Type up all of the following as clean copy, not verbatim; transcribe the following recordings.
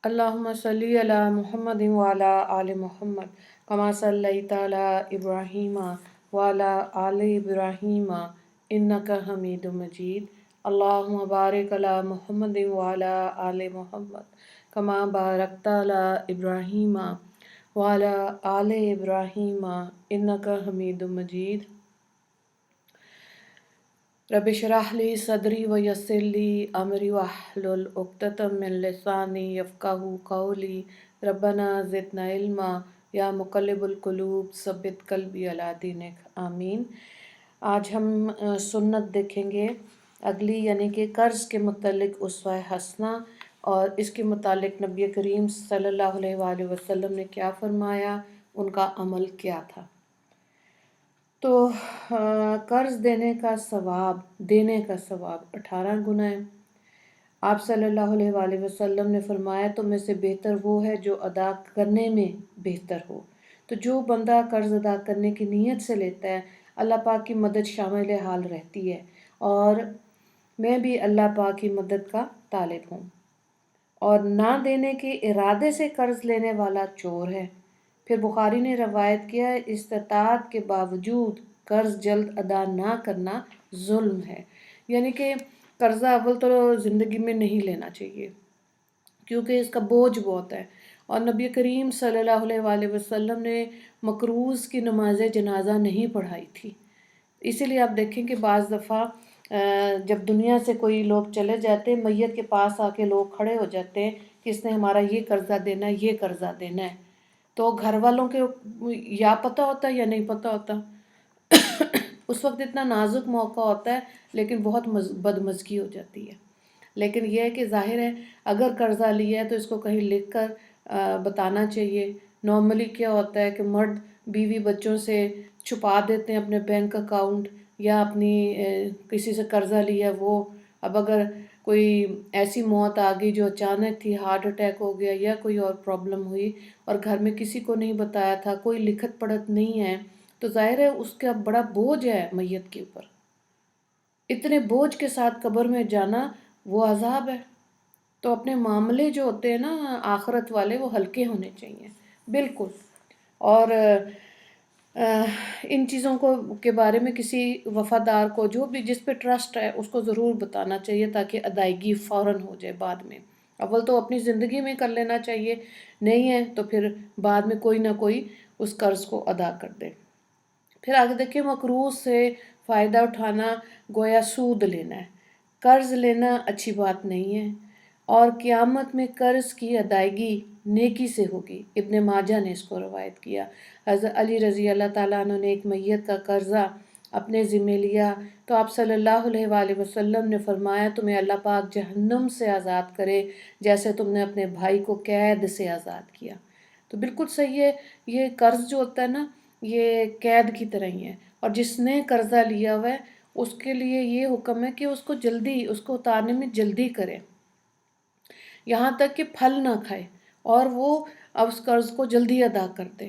اللہم صلی علی محمد وعلی آل محمد کما صلیت علی ابراہیم وعلی آل ابراہیم انک حمید مجید۔ اللہم بارک علی محمد وعلی آل محمد کما بارکت علی ابراہیم وعلی آل ابراہیم انک حمید مجید۔ رب اشرح لی صدری ویسر لی امری واحلل عقدۃ من لسانی یفقہوا قولی۔ ربنا زدنا علما یا مقلب القلوب ثبت قلبی علی دینک، آمین۔ آج ہم سنت دیکھیں گے اگلی، یعنی کہ قرض کے متعلق اسوہ حسنہ، اور اس کے متعلق نبی کریم صلی اللہ علیہ وآلہ وسلم نے کیا فرمایا، ان کا عمل کیا تھا۔ تو قرض دینے کا ثواب 18 گنا ہے۔ آپ صلی اللہ علیہ وآلہ وسلم نے فرمایا تم میں سے بہتر وہ ہے جو ادا کرنے میں بہتر ہو۔ تو جو بندہ قرض ادا کرنے کی نیت سے لیتا ہے، اللہ پاک کی مدد شامل حال رہتی ہے، اور میں بھی اللہ پاک کی مدد کا طالب ہوں۔ اور نہ دینے کے ارادے سے قرض لینے والا چور ہے۔ پھر بخاری نے روایت کیا استطاعت کے باوجود قرض جلد ادا نہ کرنا ظلم ہے، یعنی کہ قرضہ اول تو زندگی میں نہیں لینا چاہیے کیونکہ اس کا بوجھ بہت ہے۔ اور نبی کریم صلی اللہ علیہ وآلہ وسلم نے مقروض کی نماز جنازہ نہیں پڑھائی تھی۔ اسی لیے آپ دیکھیں کہ بعض دفعہ جب دنیا سے کوئی لوگ چلے جاتے، میت کے پاس آ کے لوگ کھڑے ہو جاتے ہیں کہ اس نے ہمارا یہ قرضہ دینا ہے، یہ قرضہ دینا ہے، تو گھر والوں کے یا پتہ ہوتا ہے یا نہیں پتہ ہوتا۔ اس وقت اتنا نازک موقع ہوتا ہے لیکن بہت بدمزگی ہو جاتی ہے۔ لیکن یہ ہے کہ ظاہر ہے اگر قرضہ لیا ہے تو اس کو کہیں لکھ کر بتانا چاہیے۔ نارملی کیا ہوتا ہے کہ مرد بیوی بچوں سے چھپا دیتے ہیں اپنے بینک اکاؤنٹ، یا اپنی کسی سے قرضہ لیا وہ، اب اگر کوئی ایسی موت آ گئی جو اچانک تھی، ہارٹ اٹیک ہو گیا یا کوئی اور پرابلم ہوئی، اور گھر میں کسی کو نہیں بتایا تھا، کوئی لکھت پڑھت نہیں ہے، تو ظاہر ہے اس کا بڑا بوجھ ہے میت کے اوپر۔ اتنے بوجھ کے ساتھ قبر میں جانا وہ عذاب ہے۔ تو اپنے معاملے جو ہوتے ہیں نا آخرت والے، وہ ہلکے ہونے چاہیے بالکل۔ اور ان چیزوں کے بارے میں کسی وفادار کو، جو بھی جس پہ ٹرسٹ ہے، اس کو ضرور بتانا چاہیے تاکہ ادائیگی فوراً ہو جائے بعد میں۔ اول تو اپنی زندگی میں کر لینا چاہیے، نہیں ہے تو پھر بعد میں کوئی نہ کوئی اس قرض کو ادا کر دے۔ پھر آگے دیکھیں، مقروض سے فائدہ اٹھانا گویا سود لینا ہے۔ قرض لینا اچھی بات نہیں ہے، اور قیامت میں قرض کی ادائیگی نیکی سے ہوگی۔ ابن ماجہ نے اس کو روایت کیا۔ حضرت علی رضی اللہ تعالیٰ عنہ نے ایک میت کا قرضہ اپنے ذمہ لیا تو آپ صلی اللہ علیہ وآلہ وسلم نے فرمایا تمہیں اللہ پاک جہنم سے آزاد کرے جیسے تم نے اپنے بھائی کو قید سے آزاد کیا۔ تو بالکل صحیح ہے، یہ قرض جو ہوتا ہے نا، یہ قید کی طرح ہی ہے، اور جس نے قرضہ لیا ہوا ہے اس کے لیے یہ حکم ہے کہ اس کو اتارنے میں جلدی کرے، یہاں تک کہ پھل نہ کھائے، اور وہ اب اس قرض کو جلدی ادا کر دے،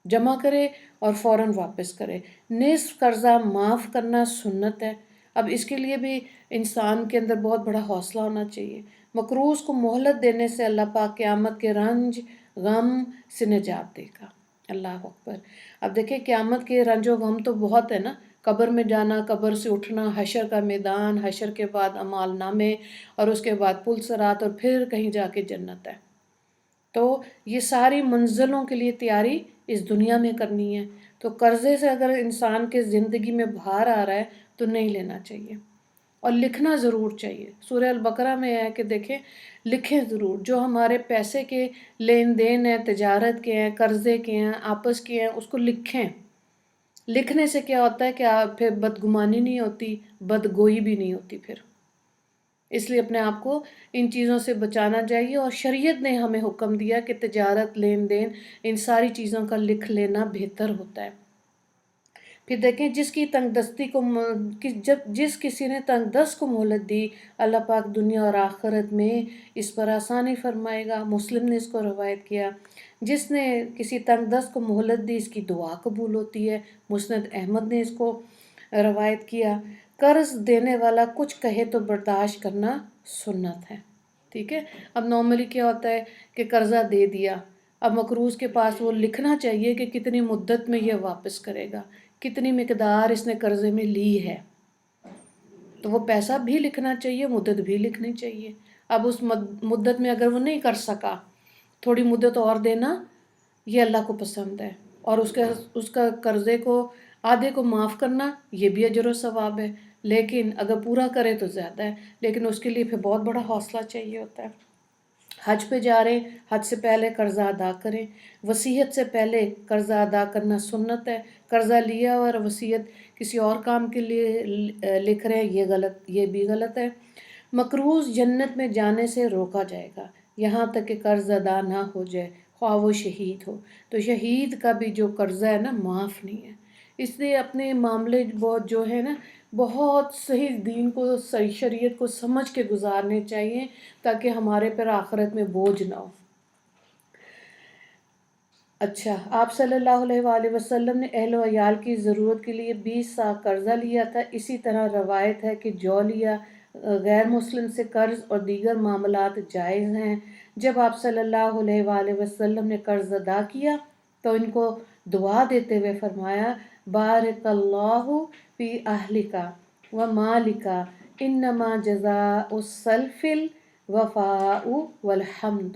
جمع کرے اور فوراً واپس کرے۔ نصف قرضہ معاف کرنا سنت ہے۔ اب اس کے لیے بھی انسان کے اندر بہت بڑا حوصلہ ہونا چاہیے۔ مقروض کو مہلت دینے سے اللہ پاک قیامت کے رنج غم سے نجات دے گا۔ اللہ اکبر۔ اب دیکھیں قیامت کے رنج و غم تو بہت ہے نا، قبر میں جانا، قبر سے اٹھنا، حشر کا میدان، حشر کے بعد اعمال نامے، اور اس کے بعد پل صراط، اور پھر کہیں جا کے جنت ہے۔ تو یہ ساری منزلوں کے لیے تیاری اس دنیا میں کرنی ہے۔ تو قرضے سے اگر انسان کے زندگی میں بھار آ رہا ہے تو نہیں لینا چاہیے، اور لکھنا ضرور چاہیے۔ سورہ البقرہ میں ہے کہ دیکھیں، لکھیں ضرور، جو ہمارے پیسے کے لین دین ہیں، تجارت کے ہیں، قرضے کے ہیں، آپس کے ہیں، اس کو لکھیں۔ لکھنے سے کیا ہوتا ہے کہ پھر بدگمانی نہیں ہوتی، بدگوئی بھی نہیں ہوتی پھر۔ اس لیے اپنے آپ کو ان چیزوں سے بچانا چاہیے، اور شریعت نے ہمیں حکم دیا کہ تجارت، لین دین، ان ساری چیزوں کا لکھ لینا بہتر ہوتا ہے۔ پھر دیکھیں جس کسی نے تنگ دست کو مہلت دی، اللہ پاک دنیا اور آخرت میں اس پر آسانی فرمائے گا۔ مسلم نے اس کو روایت کیا، جس نے کسی تنگ دست کو مہلت دی اس کی دعا قبول ہوتی ہے۔ مسند احمد نے اس کو روایت کیا۔ قرض دینے والا کچھ کہے تو برداشت کرنا سنت ہے۔ ٹھیک ہے. اب نارملی کیا ہوتا ہے کہ قرضہ دے دیا، اب مقروض کے پاس وہ لکھنا چاہیے کہ کتنی مدت میں یہ واپس کرے گا، کتنی مقدار اس نے قرضے میں لی ہے، تو وہ پیسہ بھی لکھنا چاہیے، مدت بھی لکھنی چاہیے. اب اس مدت میں اگر وہ نہیں کر سکا، تھوڑی مدت اور دینا یہ اللہ کو پسند ہے، اور اس کا قرضے کو آدھے کو معاف کرنا یہ بھی اجر و ثواب ہے. لیکن اگر پورا کرے تو زیادہ ہے، لیکن اس کے لیے پھر بہت بڑا حوصلہ چاہیے ہوتا ہے. حج پہ جا رہے، حج سے پہلے قرضہ ادا کریں. وصیت سے پہلے قرضہ ادا کرنا سنت ہے. قرضہ لیا اور وصیت کسی اور کام کے لیے لکھ رہے ہیں، یہ بھی غلط ہے. مقروض جنت میں جانے سے روکا جائے گا یہاں تک کہ قرض ادا نہ ہو جائے، خواہ وہ شہید ہو. تو شہید کا بھی جو قرضہ ہے نا معاف نہیں ہے. اس لیے اپنے معاملے بہت جو ہے نا بہت صحیح دین کو، صحیح شریعت کو سمجھ کے گزارنے چاہیے تاکہ ہمارے پر آخرت میں بوجھ نہ ہو. اچھا، آپ صلی اللہ علیہ وآلہ وسلم نے اہل و عیال کی ضرورت کے لیے 20 سا قرضہ لیا تھا. اسی طرح روایت ہے کہ جو لیا غیر مسلم سے قرض اور دیگر معاملات جائز ہیں. جب آپ صلی اللہ علیہ وآلہ وسلم نے قرض ادا کیا تو ان کو دعا دیتے ہوئے فرمایا: بارک اللہ فی اہلک و مالک انما جزاء السلف الوفاء والحمد.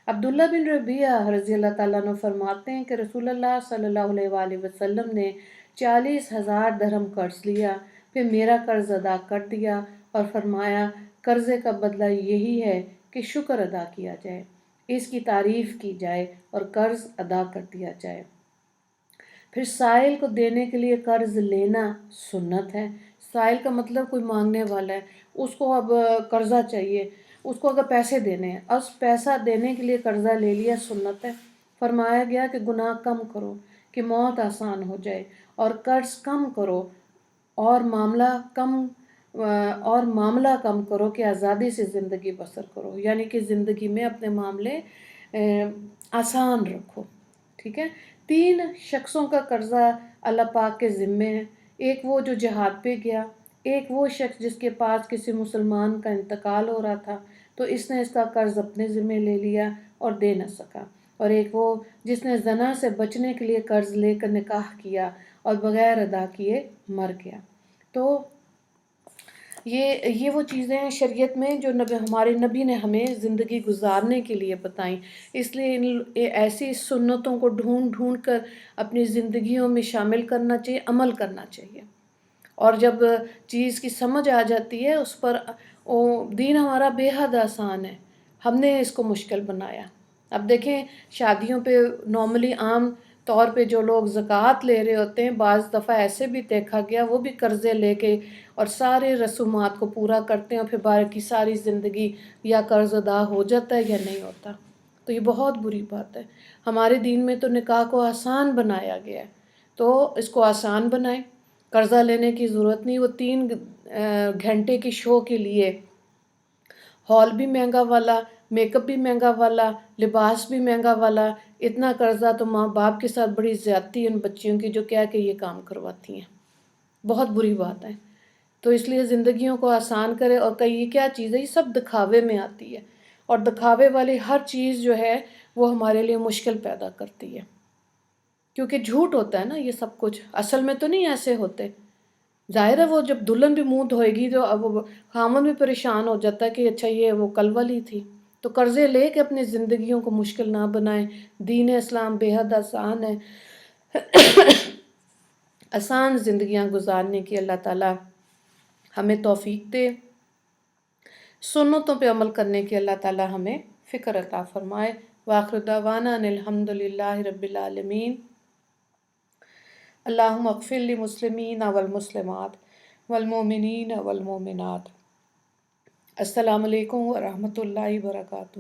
عبداللہ بن ربیعہ رضی اللہ تعالیٰ عنہ فرماتے ہیں کہ رسول اللہ صلی اللہ علیہ وآلہ وسلم نے 40,000 درہم قرض لیا، پھر میرا قرض ادا کر دیا اور فرمایا قرضے کا بدلہ یہی ہے کہ شکر ادا کیا جائے، اس کی تعریف کی جائے اور قرض ادا کر دیا جائے. پھر سائل کو دینے کے لیے قرض لینا سنت ہے. سائل کا مطلب کوئی مانگنے والا ہے، اس کو اب قرضہ چاہیے، اس کو اگر پیسے دینے ہیں، اس پیسہ دینے کے لیے قرضہ لے لیا سنت ہے. فرمایا گیا کہ گناہ کم کرو کہ موت آسان ہو جائے، اور قرض کم کرو اور معاملہ کم کرو کہ آزادی سے زندگی بسر کرو، یعنی کہ زندگی میں اپنے معاملے آسان رکھو. ٹھیک ہے. 3 شخصوں کا قرضہ اللہ پاک کے ذمے ہے. ایک وہ جو جہاد پہ گیا، ایک وہ شخص جس کے پاس کسی مسلمان کا انتقال ہو رہا تھا تو اس نے اس کا قرض اپنے ذمے لے لیا اور دے نہ سکا، اور ایک وہ جس نے زنا سے بچنے کے لیے قرض لے کر نکاح کیا اور بغیر ادا کیے مر گیا. تو یہ وہ چیزیں ہیں شریعت میں جو ہمارے نبی نے ہمیں زندگی گزارنے کے لیے بتائیں. اس لیے ایسی سنتوں کو ڈھونڈ ڈھونڈ کر اپنی زندگیوں میں شامل کرنا چاہیے، عمل کرنا چاہیے. اور جب چیز کی سمجھ آ جاتی ہے اس پر، دین ہمارا بے حد آسان ہے، ہم نے اس کو مشکل بنایا. اب دیکھیں شادیوں پہ نارملی عام طور پہ جو لوگ زکوٰۃ لے رہے ہوتے ہیں، بعض دفعہ ایسے بھی دیکھا گیا وہ بھی قرضے لے کے اور سارے رسومات کو پورا کرتے ہیں، اور پھر باقی ساری زندگی یا قرض ادا ہو جاتا ہے یا نہیں ہوتا. تو یہ بہت بری بات ہے. ہمارے دین میں تو نکاح کو آسان بنایا گیا ہے، تو اس کو آسان بنائیں. قرضہ لینے کی ضرورت نہیں. وہ 3 گھنٹے کی شو کے لیے ہال بھی مہنگا والا، میک اپ بھی مہنگا والا، لباس بھی مہنگا والا، اتنا قرضہ تو ماں باپ کے ساتھ بڑی زیادتی ان بچیوں کی جو کیا کہ یہ کام کرواتی ہیں. بہت بری بات ہے. تو اس لیے زندگیوں کو آسان کرے. اور یہ کیا چیز ہے، یہ سب دکھاوے میں آتی ہے، اور دکھاوے والی ہر چیز جو ہے وہ ہمارے لیے مشکل پیدا کرتی ہے، کیونکہ جھوٹ ہوتا ہے نا یہ سب کچھ، اصل میں تو نہیں ایسے ہوتے. ظاہر ہے وہ جب دلہن بھی منہ دھوئے گی تو اب خامن بھی پریشان ہو جاتا ہے کہ اچھا یہ وہ کل والی تھی. تو قرضے لے کے اپنی زندگیوں کو مشکل نہ بنائیں. دین اسلام بے حد آسان ہے. آسان زندگیاں گزارنے کی اللہ تعالیٰ ہمیں توفیق دے. سنتوں پہ عمل کرنے کی اللہ تعالیٰ ہمیں فکر عطا فرمائے. وآخر دعوانا ان الحمد للہ رب العالمین. اللہم اغفر للمسلمین والمسلمات والمؤمنین والمؤمنات. السلام علیکم ورحمۃ اللہ وبرکاتہ.